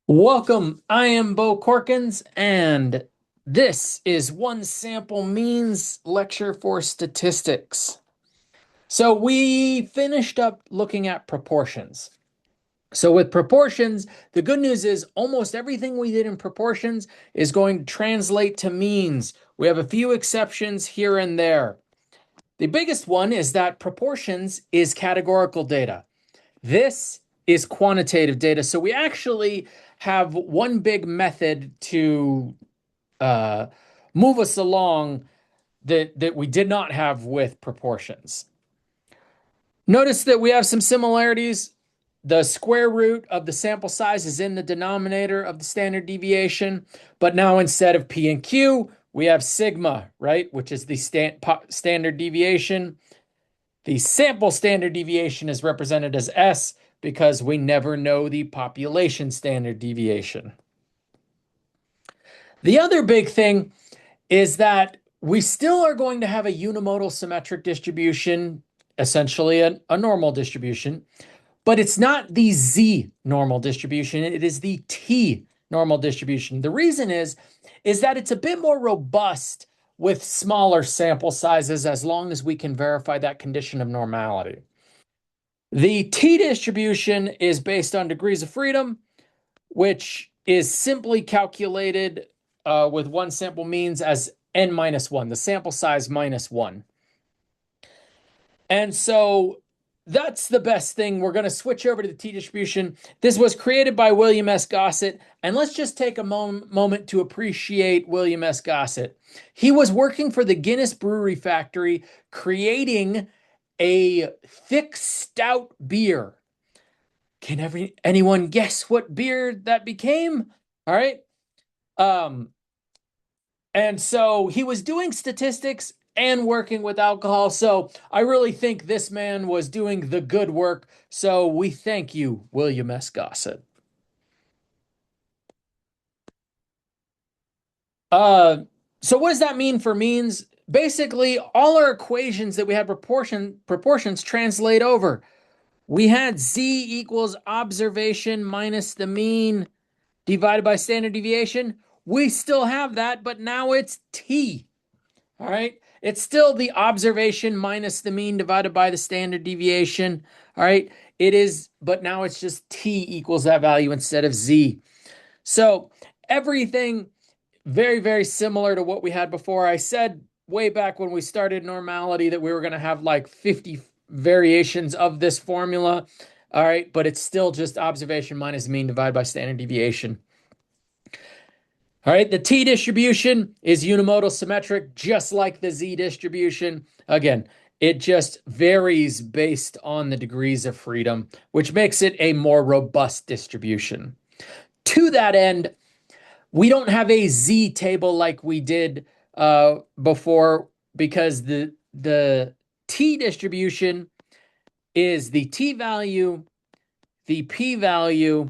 Welcome. I am Bo Corkins, and this is One Sample Means lecture for statistics. So we finished up looking at proportions. So with proportions, the good news is almost everything we did in proportions is going to translate to means. We have a few exceptions here and there. The biggest one is that proportions is categorical data. This is quantitative data. So we actually have one big method to uh, move us along that we did not have with proportions. Notice that we have some similarities. The square root of the sample size is in the denominator of the standard deviation, but now instead of P and Q, we have sigma, right, which is the standard deviation. The sample standard deviation is represented as S because we never know the population standard deviation. The other big thing is that we still are going to have a unimodal symmetric distribution, essentially a normal distribution, but it's not the Z normal distribution, it is the T normal distribution. The reason is that it's a bit more robust with smaller sample sizes as long as we can verify that condition of normality. The T distribution is based on degrees of freedom, which is simply calculated with one sample means as n minus 1, the sample size minus 1. And so that's the best thing. We're going to switch over to the T distribution. This was created by William S. Gossett. And let's just take a moment to appreciate William S. Gossett. He was working for the Guinness Brewery Factory, creating a thick stout beer. Can anyone guess what beer that became? All right. And so he was doing statistics and working with alcohol. So I really think this man was doing the good work. So we thank you, William S. Gossett. So what does that mean for means? Basically, all our equations that we had proportions translate over. We had Z equals observation minus the mean divided by standard deviation. We still have that, but now it's T. All right. It's still the observation minus the mean divided by the standard deviation. All right. It is, but now it's just T equals that value instead of Z. So everything very, very similar to what we had before. I said way back when we started normality that we were going to have like 50 variations of this formula. All right. But it's still just observation minus mean divided by standard deviation. All right, the T distribution is unimodal symmetric, just like the Z distribution. Again, it just varies based on the degrees of freedom, which makes it a more robust distribution. To that end, we don't have a Z table like we did before because the T distribution is the T value, the P value,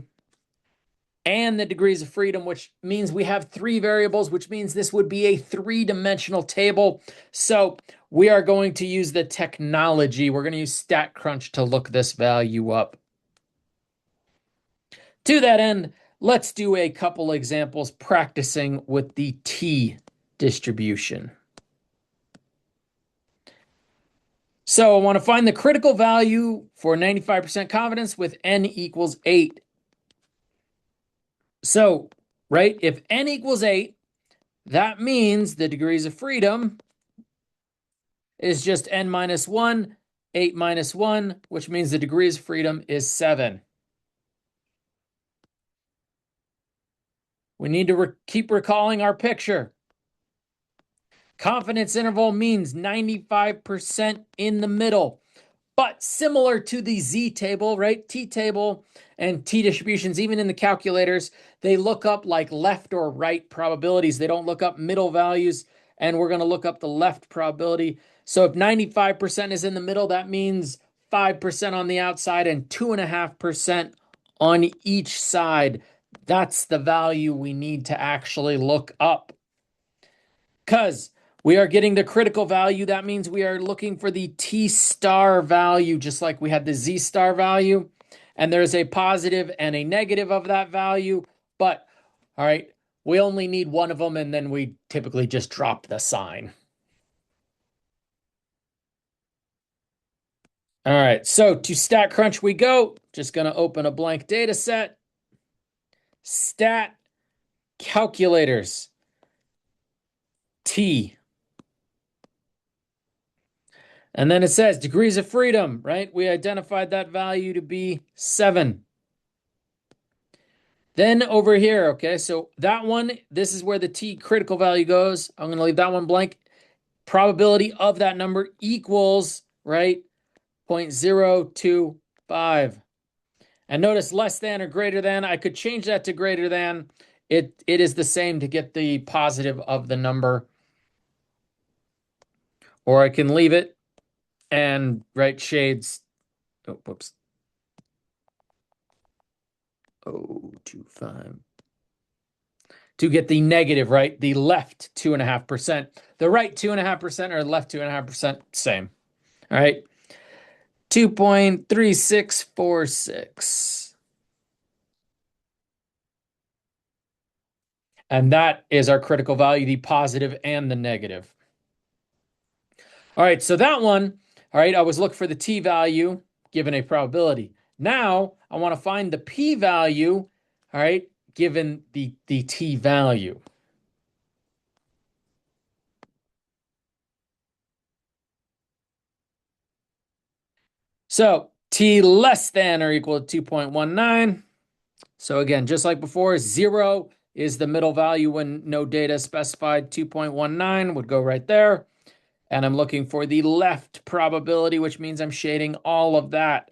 and the degrees of freedom, which means we have three variables, which means this would be a three-dimensional table. So we are going to use the technology. We're going to use StatCrunch to look this value up. To that end, let's do a couple examples practicing with the T distribution. So I want to find the critical value for 95% confidence with n equals 8. So, right, if n equals 8, that means the degrees of freedom is just n minus 1, 8 minus 1, which means the degrees of freedom is 7. We need to keep recalling our picture. Confidence interval means 95% in the middle. But similar to the Z table, right? T table and T distributions, even in the calculators, they look up like left or right probabilities. They don't look up middle values, and we're going to look up the left probability. So if 95% is in the middle, that means 5% on the outside and 2.5% on each side. That's the value we need to actually look up. Because we are getting the critical value. That means we are looking for the T star value, just like we had the Z star value. And there's a positive and a negative of that value. All right, we only need one of them, and then we typically just drop the sign. All right, so to StatCrunch we go. Just going to open a blank data set. Stat calculators. T. And then it says degrees of freedom, right? We identified that value to be 7. Then over here, okay, so that one, this is where the T critical value goes. I'm going to leave that one blank. Probability of that number equals, right, 0.025. And notice less than or greater than. I could change that to greater than. It is the same to get the positive of the number. Or I can leave it and write shades. Oh, whoops. 0.025. To get the negative, right? The left 2.5%. The right 2.5% or left 2.5%, same. All right. 2.3646. And that is our critical value, the positive and the negative. All right, so that one, all right, I was looking for the t value given a probability. Now I want to find the p value, all right, given the t value. So t less than or equal to 2.19. So again, just like before, 0 is the middle value when no data is specified. 2.19 would go right there. And I'm looking for the left probability, which means I'm shading all of that.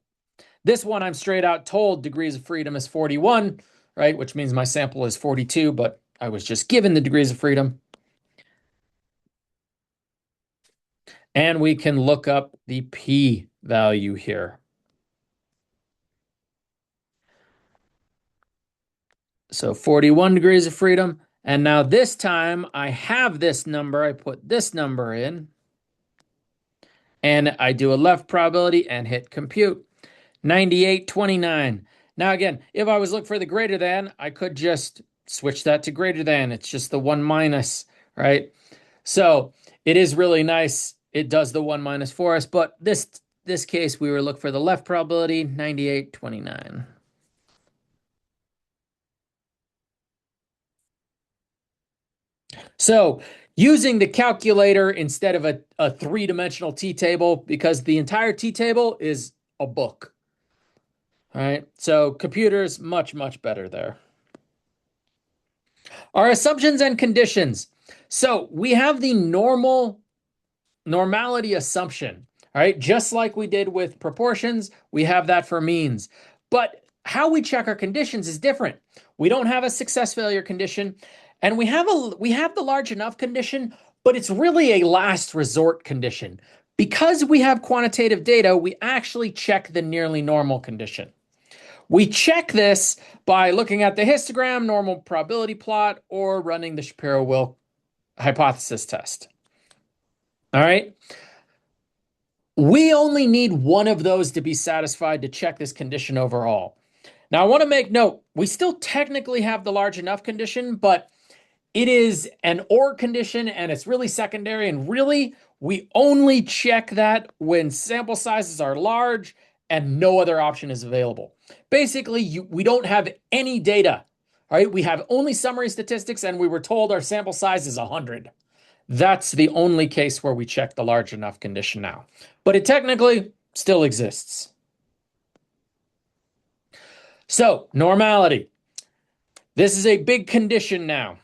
This one I'm straight out told degrees of freedom is 41, right? Which means my sample is 42, but I was just given the degrees of freedom. And we can look up the p value here. So 41 degrees of freedom. And now this time I have this number. I put this number in. And I do a left probability and hit compute. 98.29. Now again, if I was looking for the greater than, I could just switch that to greater than. It's just the 1 minus, right? So it is really nice. It does the 1 minus for us, but this case, we were looking for the left probability, 98.29. So using the calculator instead of a three-dimensional t-table, because the entire t-table is a book. All right, so computers, much, much better there. Our assumptions and conditions. So we have the normality assumption, all right? Just like we did with proportions, we have that for means. But how we check our conditions is different. We don't have a success failure condition, and we have the large enough condition, but it's really a last resort condition. Because we have quantitative data, we actually check the nearly normal condition. We check this by looking at the histogram, normal probability plot, or running the Shapiro-Wilk hypothesis test. All right. We only need one of those to be satisfied to check this condition overall. Now, I want to make note, we still technically have the large enough condition, but it is an or condition and it's really secondary. And really, we only check that when sample sizes are large and no other option is available. Basically, we don't have any data, all right? We have only summary statistics and we were told our sample size is 100. That's the only case where we check the large enough condition now. But it technically still exists. So, normality. This is a big condition now.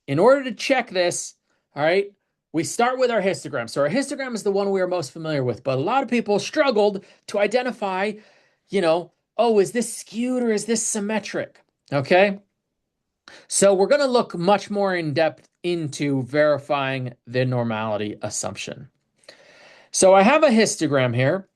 In order to check this, all right, we start with our histogram. So our histogram is the one we are most familiar with, but a lot of people struggled to identify, oh, is this skewed or is this symmetric? Okay. So we're going to look much more in depth into verifying the normality assumption. So I have a histogram here,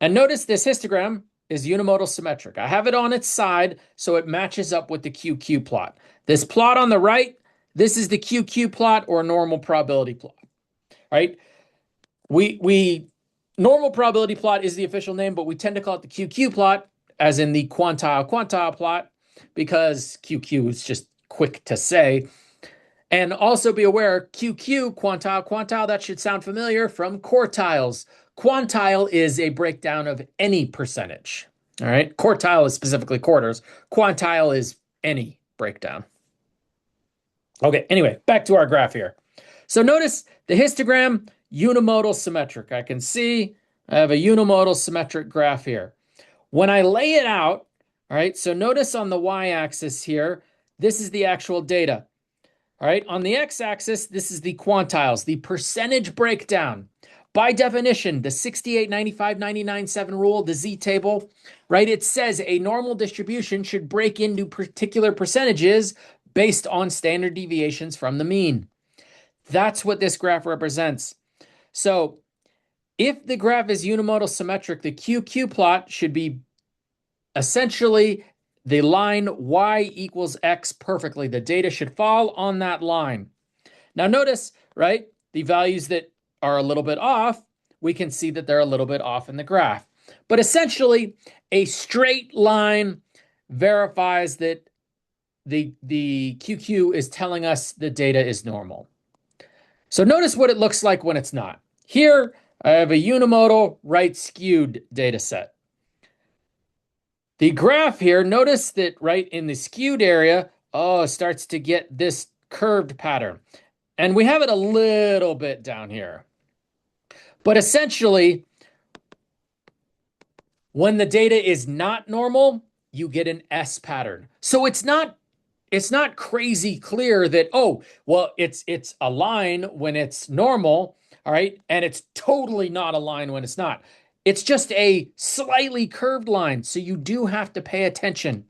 and notice this histogram is unimodal symmetric. I have it on its side so it matches up with the QQ plot. This plot on the right, this is the QQ plot or normal probability plot, right? Normal probability plot is the official name, but we tend to call it the QQ plot, as in the quantile plot, because QQ is just quick to say. And also be aware, QQ, quantile, quantile, that should sound familiar from quartiles. Quantile is a breakdown of any percentage. All right. Quartile is specifically quarters. Quantile is any breakdown. Okay. Anyway, back to our graph here. So notice the histogram, unimodal symmetric. I can see I have a unimodal symmetric graph here. When I lay it out, all right, so notice on the y-axis here, this is the actual data. All right, on the x-axis, this is the quantiles, the percentage breakdown. By definition, the 68, 95, 99, 7 rule, the z-table, right? It says a normal distribution should break into particular percentages based on standard deviations from the mean. That's what this graph represents. So if the graph is unimodal symmetric, the QQ plot should be essentially the line y equals x perfectly. The data should fall on that line. Now notice, right, the values that are a little bit off, we can see that they're a little bit off in the graph. But essentially, a straight line verifies that the QQ is telling us the data is normal. So notice what it looks like when it's not. Here, I have a unimodal right skewed data set. The graph here, notice that right in the skewed area, it starts to get this curved pattern. And we have it a little bit down here. But essentially, when the data is not normal, you get an S pattern. So it's not crazy clear that, oh, well, it's a line when it's normal, all right, and it's totally not a line when it's not. It's just a slightly curved line, so you do have to pay attention.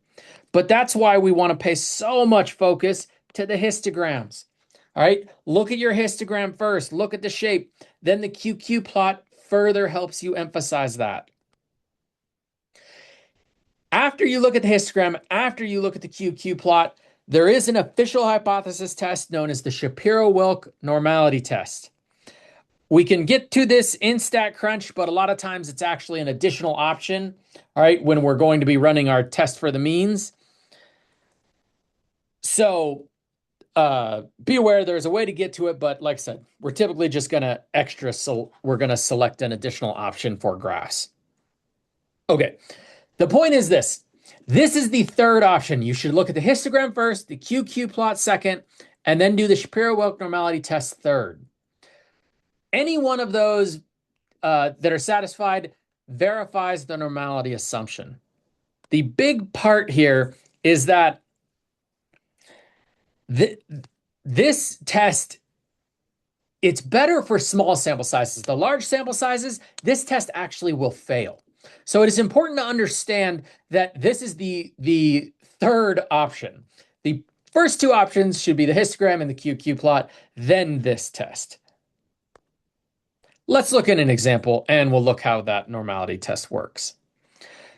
But that's why we want to pay so much focus to the histograms. All right, look at your histogram first, look at the shape, then the QQ plot further helps you emphasize that. After you look at the histogram, after you look at the QQ plot, there is an official hypothesis test known as the Shapiro-Wilk normality test. We can get to this in StatCrunch, but a lot of times it's actually an additional option, all right, when we're going to be running our test for the means. So be aware there's a way to get to it, but like I said, we're typically just going to we're going to select an additional option for graphs. Okay, the point is this. This is the third option. You should look at the histogram first, the QQ plot second, and then do the Shapiro-Wilk normality test third. Any one of those that are satisfied verifies the normality assumption. The big part here is that this test, it's better for small sample sizes. The large sample sizes, this test actually will fail. So it is important to understand that this is the third option. The first two options should be the histogram and the QQ plot, then this test. Let's look at an example and we'll look how that normality test works.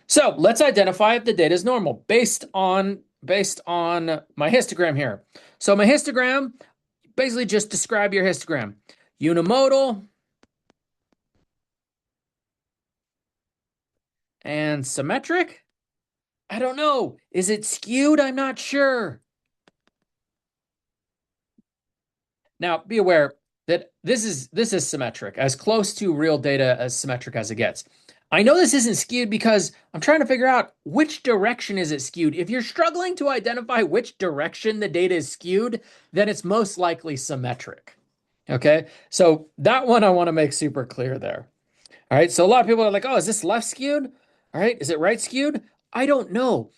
So let's identify if the data is normal based on my histogram here. So my histogram, basically just describe your histogram. Unimodal and symmetric? I don't know. Is it skewed? I'm not sure. Now, be aware that this is symmetric, as close to real data as symmetric as it gets. I know this isn't skewed because I'm trying to figure out which direction is it skewed. If you're struggling to identify which direction the data is skewed, then it's most likely symmetric. Okay, so that one I want to make super clear there. All right, so a lot of people are like, oh, is this left skewed? All right, is it right skewed? I don't know.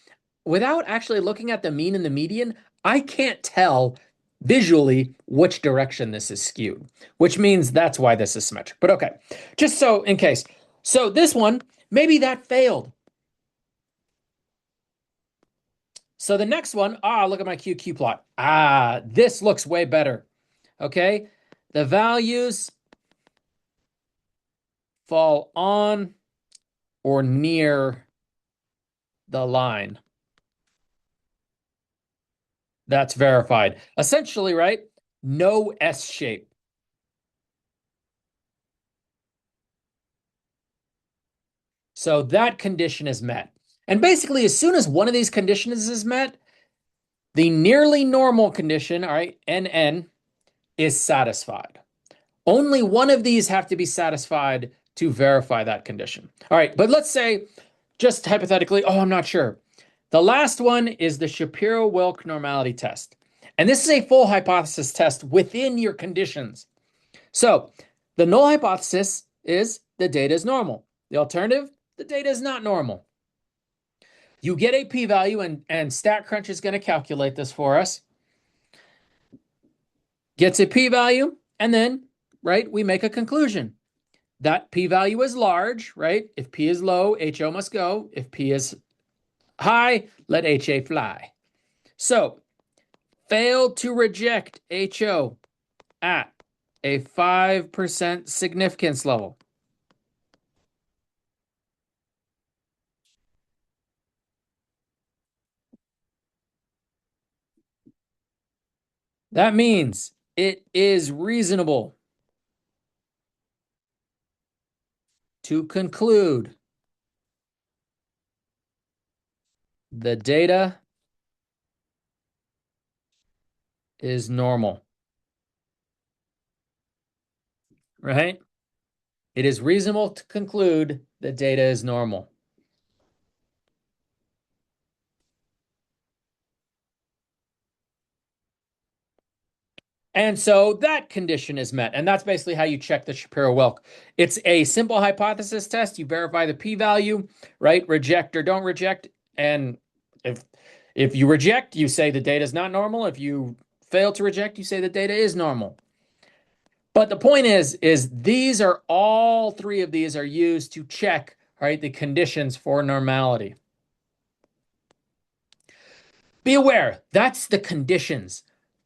Without actually looking at the mean and the median, I can't tell visually which direction this is skewed, which means that's why this is symmetric. But okay, just so in case. So this one, maybe that failed. So the next one, look at my QQ plot. This looks way better. Okay, the values fall on or near the line. That's verified. Essentially, right? No S shape. So that condition is met. And basically, as soon as one of these conditions is met, the nearly normal condition, all right, NN, is satisfied. Only one of these have to be satisfied to verify that condition. All right, but let's say, just hypothetically, oh, I'm not sure. The last one is the Shapiro-Wilk normality test. And this is a full hypothesis test within your conditions. So the null hypothesis is the data is normal. The alternative, the data is not normal. You get a p-value, and StatCrunch is going to calculate this for us. Gets a p-value, and then, right, we make a conclusion. That p-value is large, right? If p is low, HO must go. If p is high, let HA fly. So, failed to reject HO at a 5% significance level. That means it is reasonable to conclude the data is normal, right? It is reasonable to conclude the data is normal. And so that condition is met. And that's basically how you check the Shapiro-Wilk. It's a simple hypothesis test. You verify the p-value, right? Reject or don't reject. And if you reject, you say the data is not normal. If you fail to reject, you say the data is normal. But the point is these are all three of these are used to check, right, the conditions for normality. Be aware, that's the conditions.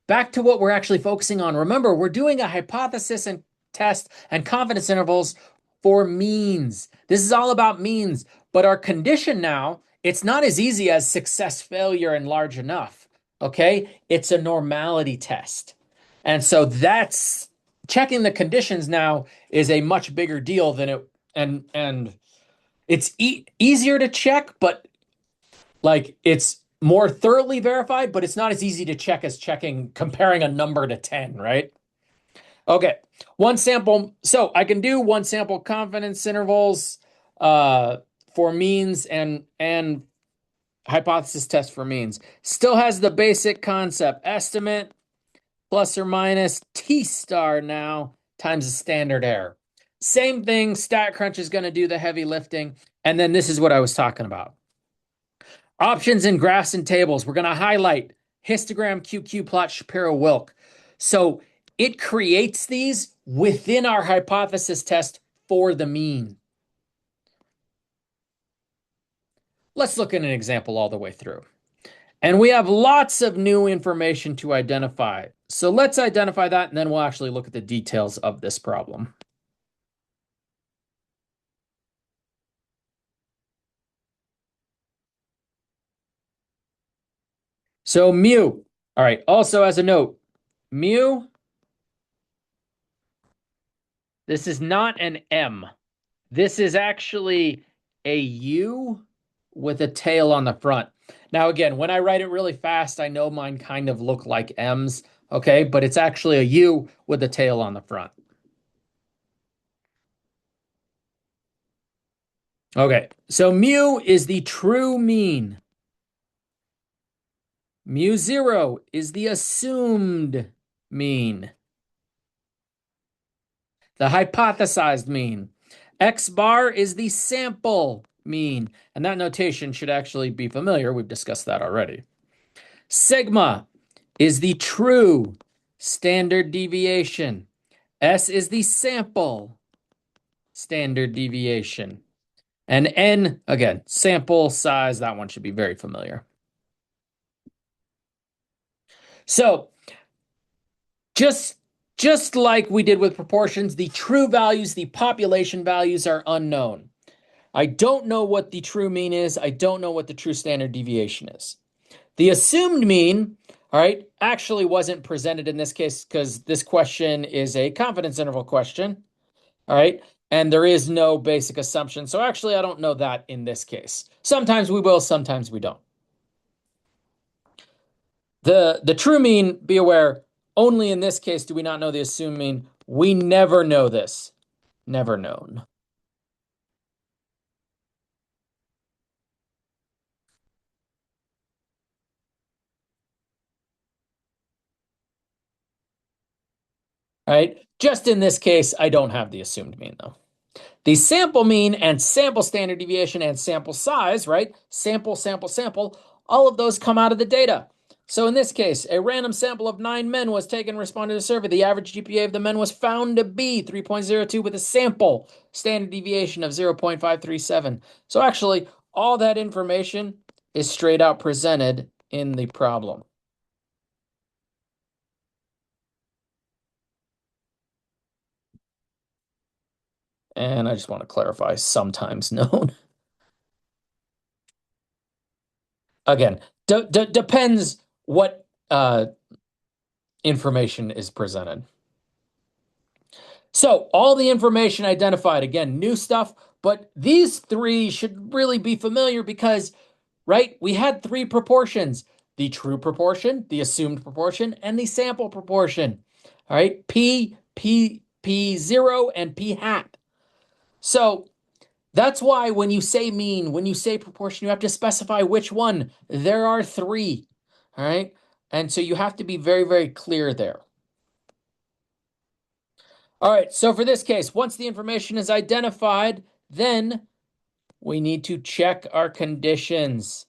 Back to what we're actually focusing on. Remember, we're doing a hypothesis and test and confidence intervals for means. This is all about means. But our condition now, it's not as easy as success, failure, and large enough. Okay? It's a normality test. And so that's checking the conditions now is a much bigger deal than it, and it's easier to check, but like it's more thoroughly verified, but it's not as easy to check as comparing a number to 10, right? Okay, one sample. So I can do one sample confidence intervals for means and hypothesis test for means. Still has the basic concept. Estimate plus or minus T star now times the standard error. Same thing, StatCrunch is going to do the heavy lifting. And then this is what I was talking about. Options in graphs and tables. We're going to highlight histogram, QQ plot, Shapiro-Wilk. So it creates these within our hypothesis test for the mean. Let's look at an example all the way through. And we have lots of new information to identify. So let's identify that, and then we'll actually look at the details of this problem. So mu. All right, also as a note, mu, this is not an M. This is actually a U with a tail on the front. Now, again, when I write it really fast, I know mine kind of look like M's, okay? But it's actually a U with a tail on the front. Okay, so mu is the true mean. Mu zero is the assumed mean. The hypothesized mean. X bar is the sample mean. And that notation should actually be familiar. We've discussed that already. Sigma is the true standard deviation. S is the sample standard deviation. And N, again, sample size, that one should be very familiar. So just like we did with proportions, the true values, the population values are unknown. I don't know what the true mean is. I don't know what the true standard deviation is. The assumed mean, all right, actually wasn't presented in this case because this question is a confidence interval question, all right, and there is no basic assumption. So actually, I don't know that in this case. Sometimes we will, sometimes we don't. The true mean, be aware, only in this case do we not know the assumed mean. We never know this. Never known. All right. Just in this case, I don't have the assumed mean though. The sample mean and sample standard deviation and sample size, right? Sample, sample, sample, all of those come out of the data. So in this case, a random sample of 9 men was taken and responded to a survey. The average GPA of the men was found to be 3.02 with a sample standard deviation of 0.537. So actually, all that information is straight out presented in the problem. And I just want to clarify, sometimes known. Again, depends what information is presented. So all the information identified, again, new stuff, but these three should really be familiar because, right, we had three proportions: the true proportion, the assumed proportion, and the sample proportion. All right, P0, and P hat. So that's why when you say mean, when you say proportion, you have to specify which one. There are three. All right. And so you have to be very, very clear there. All right. So for this case, once the information is identified, then we need to check our conditions.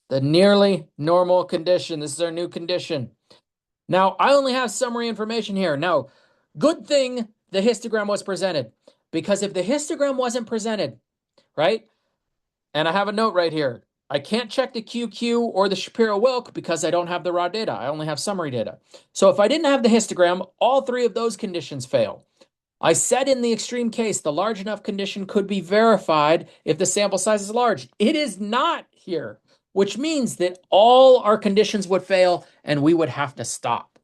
The nearly normal condition. This is our new condition. Now, I only have summary information here. Now, good thing the histogram was presented, because if the histogram wasn't presented, right? And I have a note right here. I can't check the QQ or the Shapiro-Wilk because I don't have the raw data. I only have summary data. So if I didn't have the histogram, all three of those conditions fail. I said in the extreme case, the large enough condition could be verified if the sample size is large. It is not here, which means that all our conditions would fail and we would have to stop.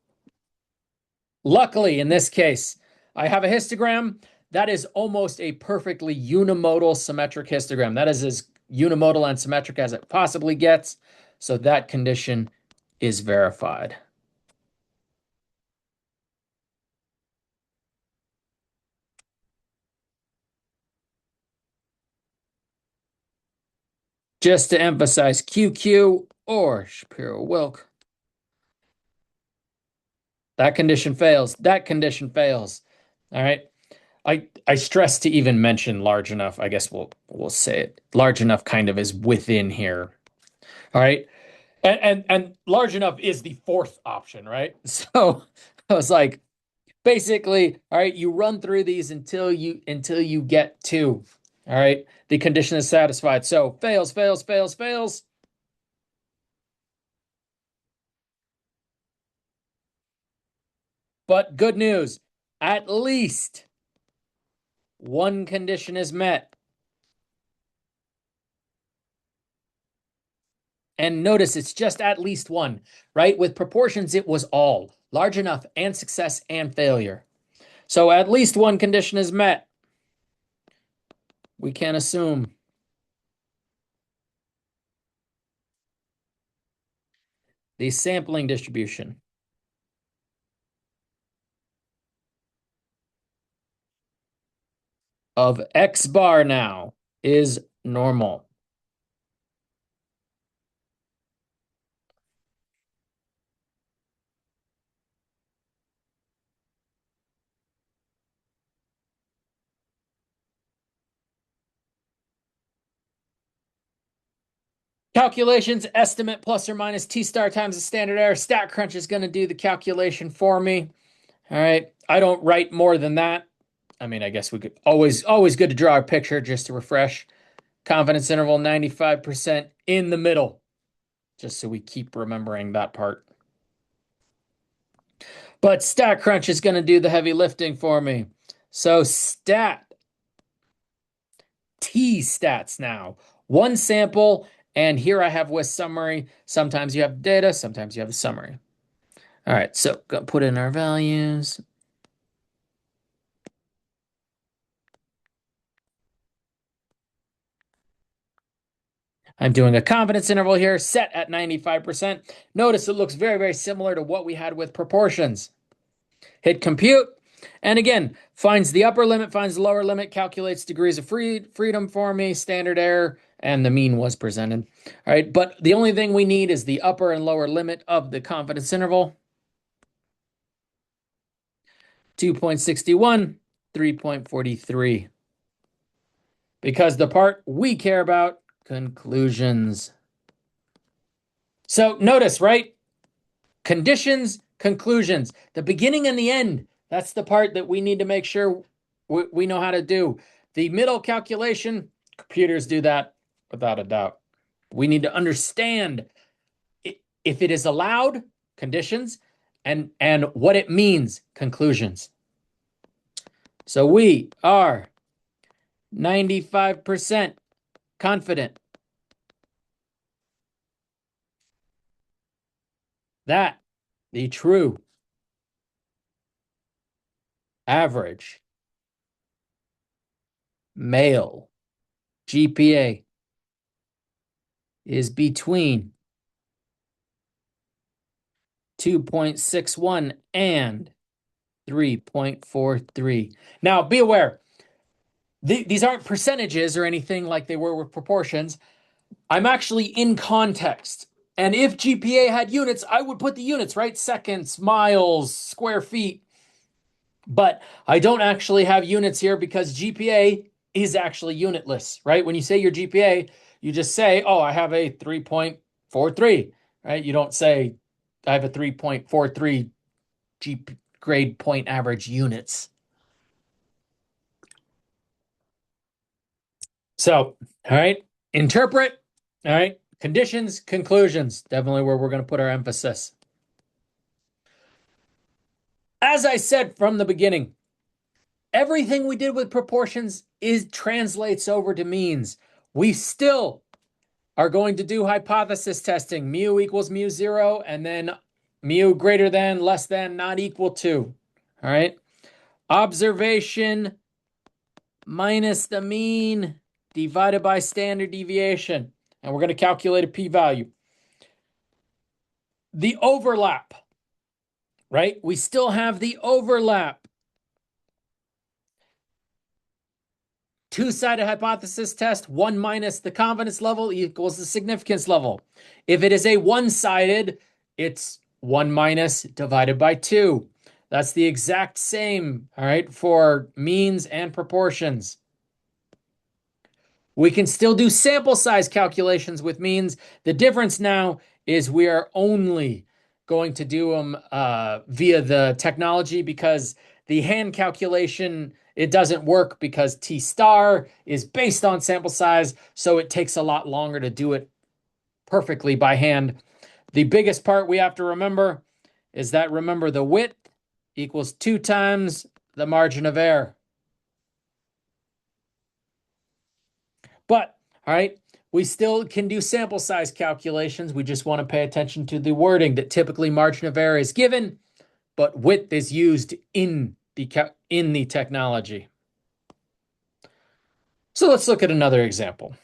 Luckily, in this case, I have a histogram that is almost a perfectly unimodal symmetric histogram. That is as unimodal and symmetric as it possibly gets. So that condition is verified. Just to emphasize, QQ or Shapiro-Wilk. That condition fails. That condition fails. All right. I stress to even mention large enough. I guess we'll say it. Large enough kind of is within here. All right. And large enough is the fourth option, right? So I was like, basically, all right, you run through these until you get to, all right, the condition is satisfied. So fails, fails, fails, fails. But good news, at least one condition is met. And notice it's just at least one, right? With proportions, it was all large enough and success and failure. So at least one condition is met. We can assume. The sampling distribution of X bar now is normal. Calculations, estimate plus or minus T star times the standard error. StatCrunch is going to do the calculation for me. All right. I don't write more than that. I mean, I guess we could always good to draw a picture just to refresh. Confidence interval 95% in the middle, just so we keep remembering that part. But StatCrunch is going to do the heavy lifting for me. So stat T stats now. One sample, and here I have with summary. Sometimes you have data, sometimes you have the summary. All right, so go put in our values. I'm doing a confidence interval here set at 95%. Notice it looks very, very similar to what we had with proportions. Hit compute. And again, finds the upper limit, finds the lower limit, calculates degrees of freedom for me, standard error, and the mean was presented. All right, but the only thing we need is the upper and lower limit of the confidence interval. 2.61, 3.43. Because the part we care about, conclusions. So notice, right? Conditions, conclusions, the beginning and the end. That's the part that we need to make sure we know how to do. The middle calculation, computers do that without a doubt. We need to understand if it is allowed, conditions, and what it means, conclusions. So we are 95% confident that the true average male GPA is between 2.61 and 3.43. Now, be aware, these aren't percentages or anything like they were with proportions. I'm actually in context. And if GPA had units, I would put the units, right? Seconds, miles, square feet. But I don't actually have units here because GPA is actually unitless, right? When you say your GPA, you just say, oh, I have a 3.43, right? You don't say, I have a 3.43 grade point average units. So, all right, interpret, all right, conditions, conclusions, definitely where we're going to put our emphasis. As I said from the beginning, everything we did with proportions translates over to means. We still are going to do hypothesis testing, mu equals mu zero, and then mu greater than, less than, not equal to. All right. Observation minus the mean divided by standard deviation. And we're going to calculate a p-value. The overlap, right? We still have the overlap. Two-sided hypothesis test, 1 minus the confidence level equals the significance level. If it is a one-sided, it's 1 minus divided by 2. That's the exact same, all right, for means and proportions. We can still do sample size calculations with means. The difference now is we are only going to do them via the technology because the hand calculation, it doesn't work because T star is based on sample size, so it takes a lot longer to do it perfectly by hand. The biggest part we have to remember is that, remember, the width equals 2 times the margin of error. But, all right, we still can do sample size calculations. We just want to pay attention to the wording that typically margin of error is given, but width is used in the technology. So let's look at another example.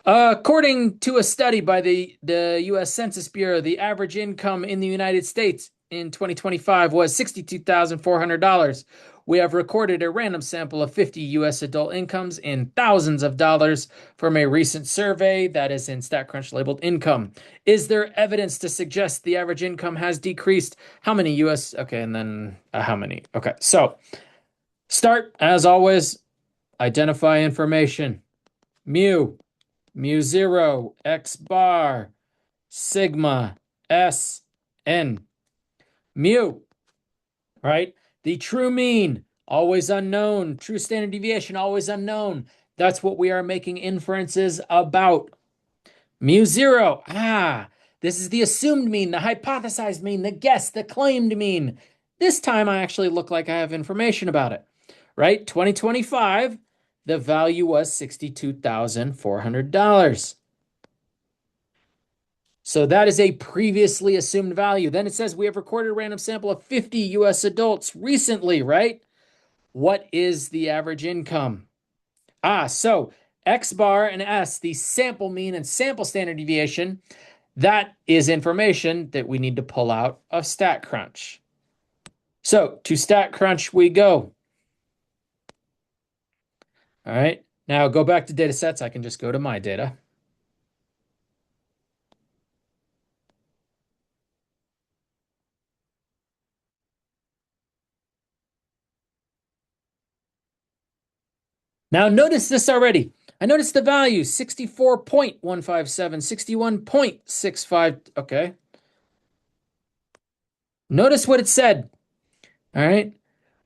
According to a study by the U.S. Census Bureau, the average income in the United States in 2025 was $62,400. We have recorded a random sample of 50 U.S. adult incomes in thousands of dollars from a recent survey that is in StatCrunch labeled income. Is there evidence to suggest the average income has decreased? How many U.S.? Okay, and then how many? Okay, so start, as always, identify information. Mu zero, x bar, sigma, s, n. Mu, right? The true mean, always unknown. True standard deviation, always unknown. That's what we are making inferences about. Mu zero, this is the assumed mean, the hypothesized mean, the guess, the claimed mean. This time I actually look like I have information about it, right? 2025, the value was $62,400. So that is a previously assumed value. Then it says we have recorded a random sample of 50 US adults recently, right? What is the average income? So X bar and S, the sample mean and sample standard deviation, that is information that we need to pull out of StatCrunch. So to StatCrunch we go. All right, now go back to data sets. I can just go to my data. Now notice this already. I noticed the value 64.157, 61.65. Okay. Notice what it said. All right.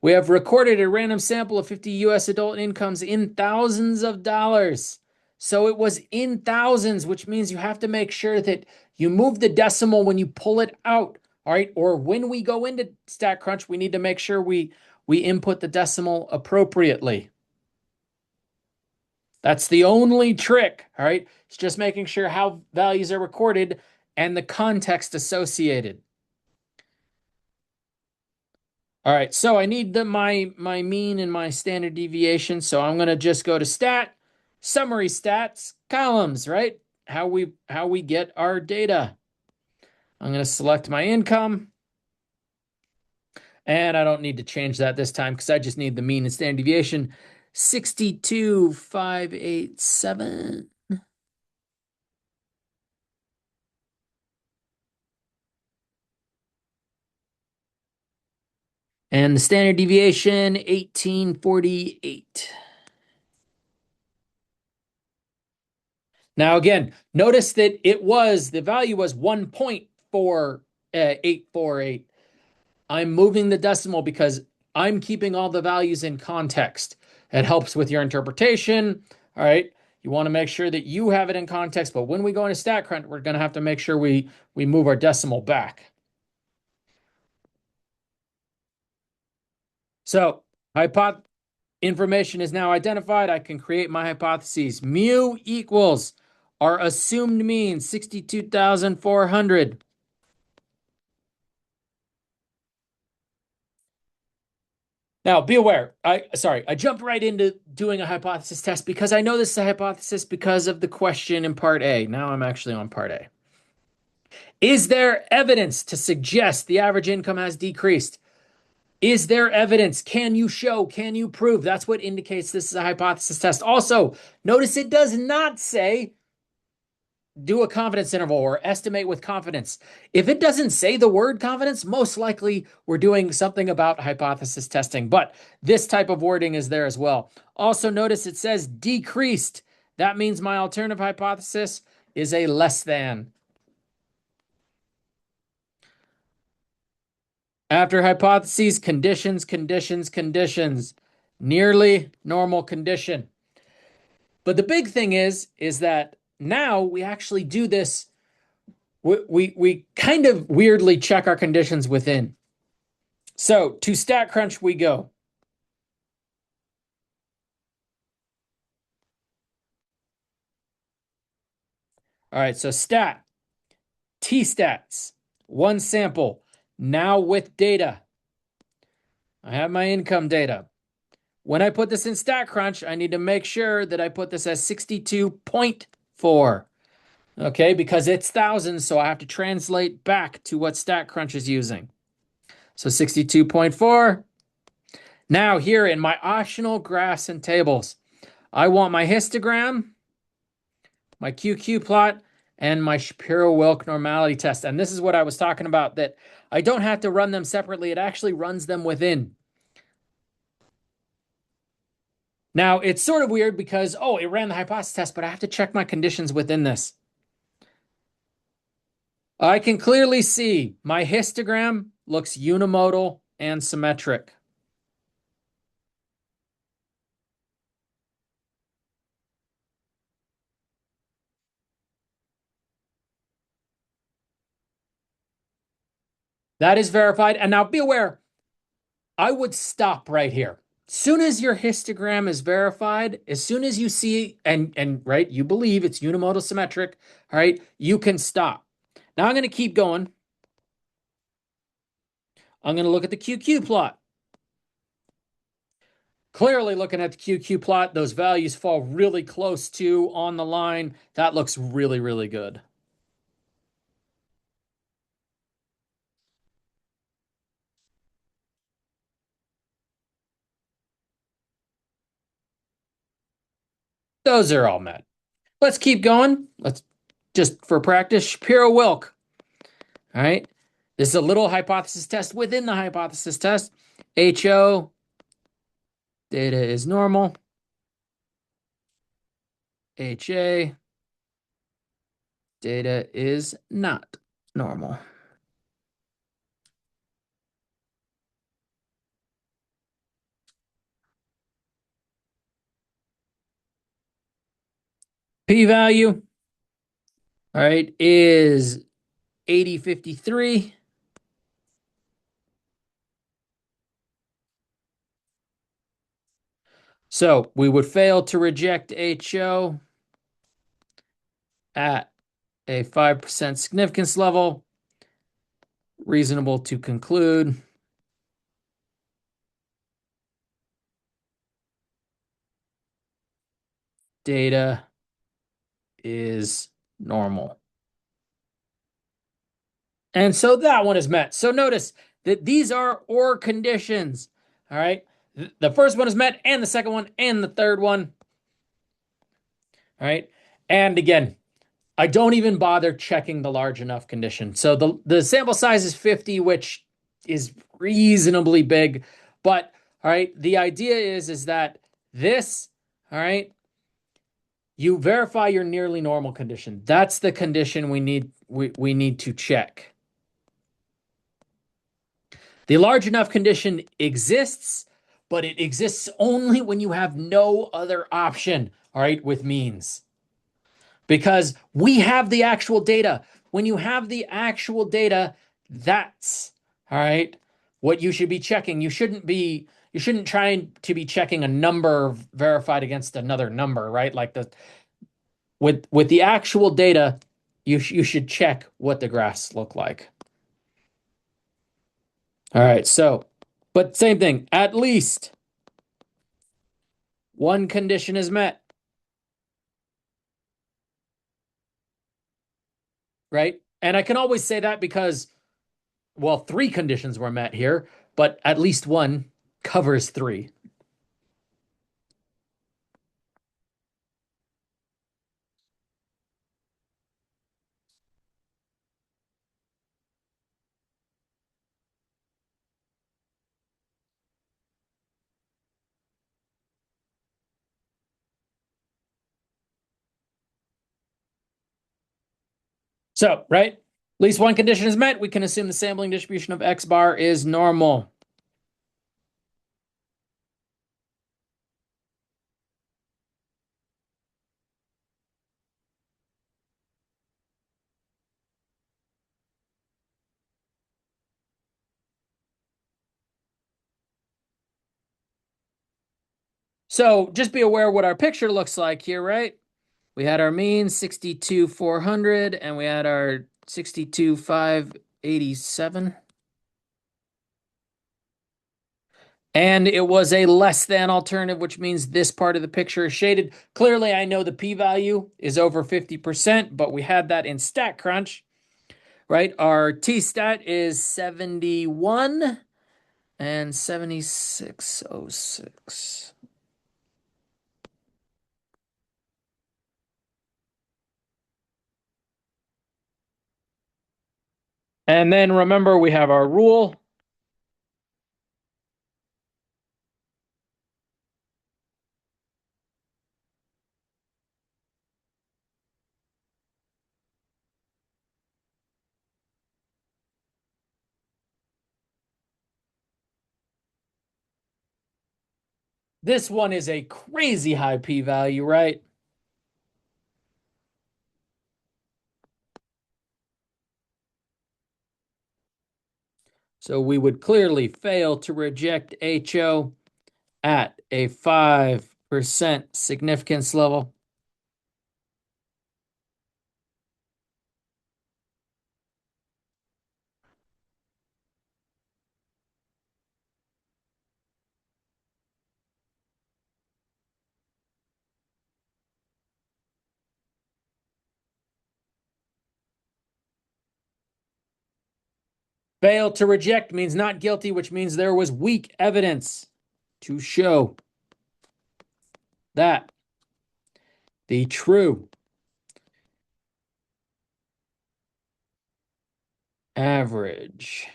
We have recorded a random sample of 50 US adult incomes in thousands of dollars. So it was in thousands, which means you have to make sure that you move the decimal when you pull it out. All right. Or when we go into StatCrunch, we need to make sure we input the decimal appropriately. That's the only trick, all right? It's just making sure how values are recorded and the context associated. All right, so I need my mean and my standard deviation, so I'm going to just go to stat, summary stats, columns, right? How we get our data. I'm going to select my income. And I don't need to change that this time because I just need the mean and standard deviation. 62,587. And the standard deviation, 1848. Now, again, notice that the value was 1.4848. I'm moving the decimal because I'm keeping all the values in context. It helps with your interpretation. All right. You want to make sure that you have it in context, but when we go into StatCrunch, we're going to have to make sure we move our decimal back. So, information is now identified. I can create my hypotheses. Mu equals our assumed mean, 62,400. Now, be aware, I jumped right into doing a hypothesis test because I know this is a hypothesis because of the question in part A. Now I'm actually on part A. Is there evidence to suggest the average income has decreased? Is there evidence? Can you show? Can you prove? That's what indicates this is a hypothesis test. Also, notice it does not say do a confidence interval or estimate with confidence. If it doesn't say the word confidence, most likely we're doing something about hypothesis testing, but this type of wording is there as well. Also notice it says decreased. That means my alternative hypothesis is a less than. After hypotheses, conditions, conditions, conditions. Nearly normal condition. But the big thing is that now we actually do this. We kind of weirdly check our conditions within. So to StatCrunch we go. All right, so stat, T-stats, one sample, now with data. I have my income data. When I put this in StatCrunch, I need to make sure that I put this as 62.4. Okay, because it's thousands, so I have to translate back to what StatCrunch is using. So 62.4. Now here in my optional graphs and tables, I want my histogram, my QQ plot, and my Shapiro-Wilk normality test. And this is what I was talking about, that I don't have to run them separately. It actually runs them within. Now, it's sort of weird because, it ran the hypothesis test, but I have to check my conditions within this. I can clearly see my histogram looks unimodal and symmetric. That is verified. And now be aware, I would stop right here. As soon as your histogram is verified, as soon as you see and right, you believe it's unimodal symmetric, all right, you can stop. Now I'm going to keep going. I'm going to look at the QQ plot. Clearly, looking at the QQ plot, those values fall really close to on the line. That looks really, really good. Those are all met. Let's keep going. Let's just for practice, Shapiro-Wilk. All right. This is a little hypothesis test within the hypothesis test. HO data is normal. HA data is not normal. P-value, all right, is 8053. So we would fail to reject HO at a 5% significance level. Reasonable to conclude data is normal. And so that one is met. So notice that these are OR conditions. All right. The first one is met, and the second one, and the third one. All right. And again, I don't even bother checking the large enough condition. So the sample size is 50, which is reasonably big. But all right, the idea is that this, all right, you verify your nearly normal condition. That's the condition we need to check. The large enough condition exists, but it exists only when you have no other option, all right, with means. Because we have the actual data. When you have the actual data, that's, all right, what you should be checking. You shouldn't try to be checking a number verified against another number, right? Like with the actual data, you should check what the graphs look like. All right, so, but same thing, at least one condition is met, right? And I can always say that because, well, three conditions were met here, but at least one covers three. So, right, at least one condition is met. We can assume the sampling distribution of X bar is normal. So just be aware what our picture looks like here, right? We had our mean 62,400 and we had our 62,587. And it was a less than alternative, which means this part of the picture is shaded. Clearly, I know the p-value is over 50%, but we had that in StatCrunch, right? Our t-stat is 71 and 7606. And then remember, we have our rule. This one is a crazy high p-value, right? So we would clearly fail to reject HO at a 5% significance level. Fail to reject means not guilty, which means there was weak evidence to show that the true average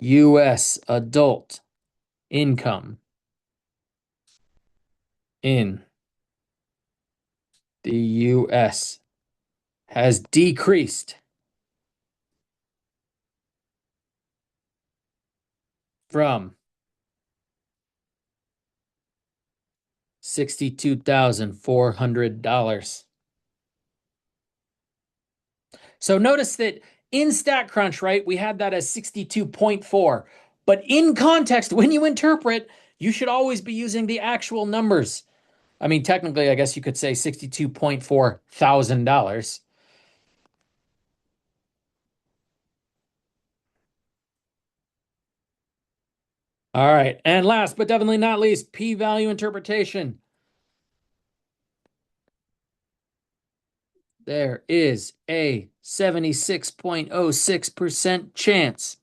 U.S. adult income in the U.S. has decreased from $62,400. So notice that in StatCrunch, right, we had that as 62.4. But in context, when you interpret, you should always be using the actual numbers. I mean, technically, I guess you could say $62.4 thousand. All right. And last but definitely not least, p-value interpretation. There is a 76.06% chance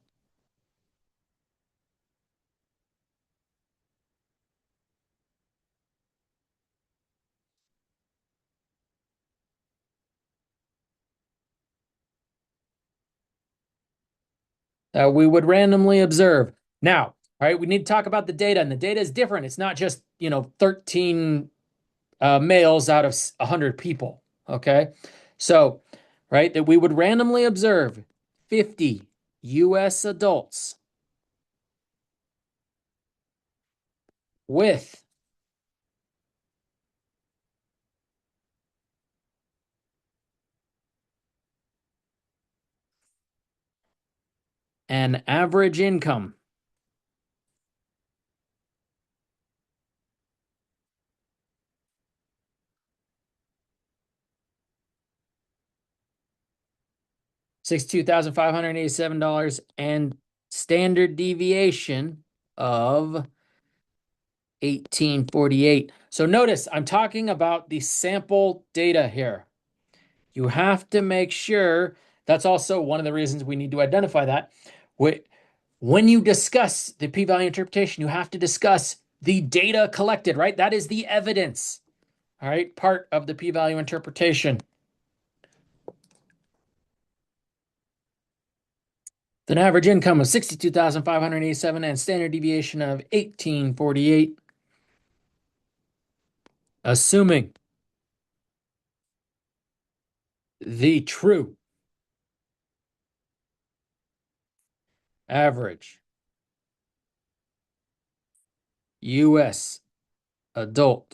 that we would randomly observe. Now, all right, we need to talk about the data, and the data is different. It's not just, 13 males out of 100 people. Okay. So, right, that we would randomly observe 50 US adults with an average income $62,587 and standard deviation of 1848. So notice I'm talking about the sample data here. You have to make sure that's also one of the reasons we need to identify that. When you discuss the p-value interpretation, you have to discuss the data collected, right? That is the evidence, all right, part of the p-value interpretation. An average income of 62,587 and standard deviation of 1848, assuming the true average U.S. adult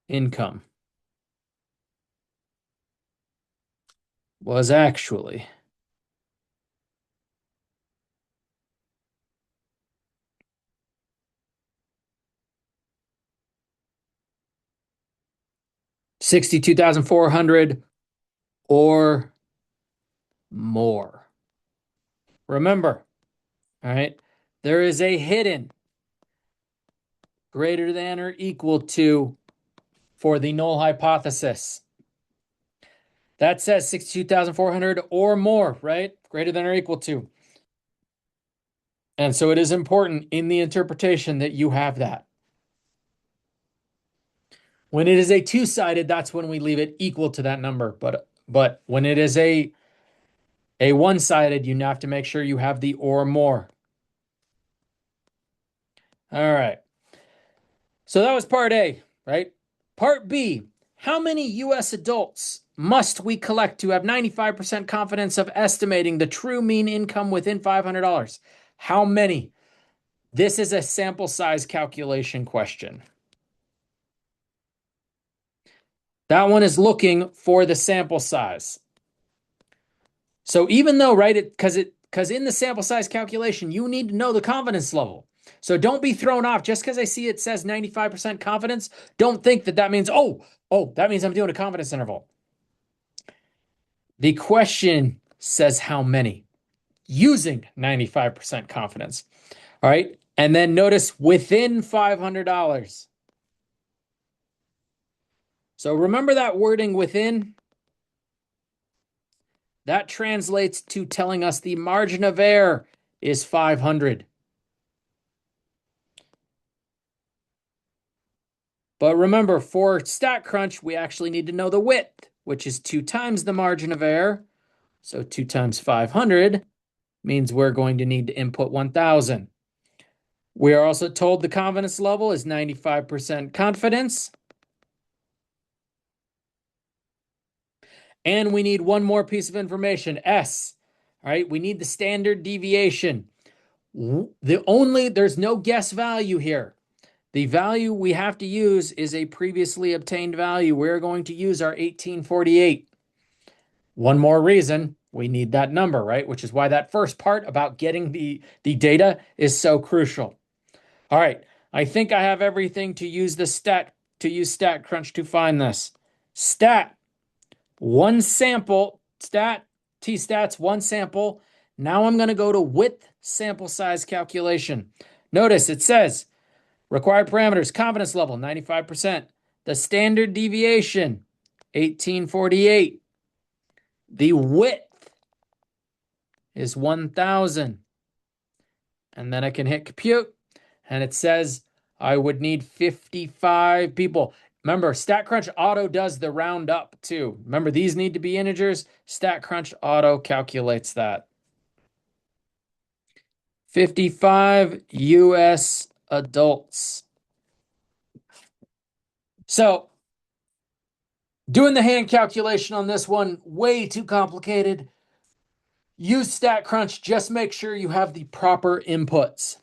income was actually $62,400 or more. Remember, all right, there is a hidden greater than or equal to for the null hypothesis. That says 62,400 or more, right? Greater than or equal to. And so it is important in the interpretation that you have that. When it is a two-sided, that's when we leave it equal to that number. But when it is a one-sided, you have to make sure you have the or more. All right. So that was part A, right? Part B, how many US adults must we collect to have 95% confidence of estimating the true mean income within $500? How many? This is a sample size calculation question. That one is looking for the sample size. So even though, right, because in the sample size calculation, you need to know the confidence level. So don't be thrown off just because I see it says 95% confidence. Don't think that means, that means I'm doing a confidence interval. The question says how many using 95% confidence. All right. And then notice within $500. So remember that wording within. That translates to telling us the margin of error is 500. But remember, for StatCrunch, we actually need to know the width, which is 2 times the margin of error. So 2 times 500 means we're going to need to input 1,000. We are also told the confidence level is 95% confidence. And we need one more piece of information, S. All right, we need the standard deviation. There's no guess value here. The value we have to use is a previously obtained value. We're going to use our 1848. One more reason we need that number, right? Which is why that first part about getting the data is so crucial. All right, I think I have everything to use StatCrunch to find this. Stat, one sample, t-stats, one sample. Now I'm going to go to width sample size calculation. Notice it says required parameters, confidence level, 95%. The standard deviation, 1848. The width is 1,000. And then I can hit compute. And it says I would need 55 people. Remember, StatCrunch Auto does the round up too. Remember, these need to be integers. StatCrunch Auto calculates that. 55 US adults. So, doing the hand calculation on this one, way too complicated. Use StatCrunch, just make sure you have the proper inputs.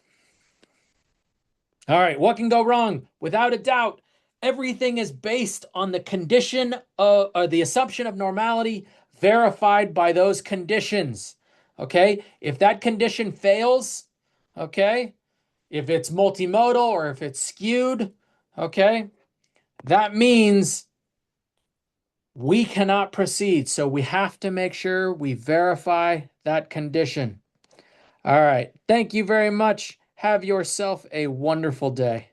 All right, what can go wrong? Without a doubt, everything is based on the condition or the assumption of normality verified by those conditions. Okay, if that condition fails, okay, if it's multimodal or if it's skewed, okay, that means we cannot proceed. So we have to make sure we verify that condition. All right, thank you very much. Have yourself a wonderful day.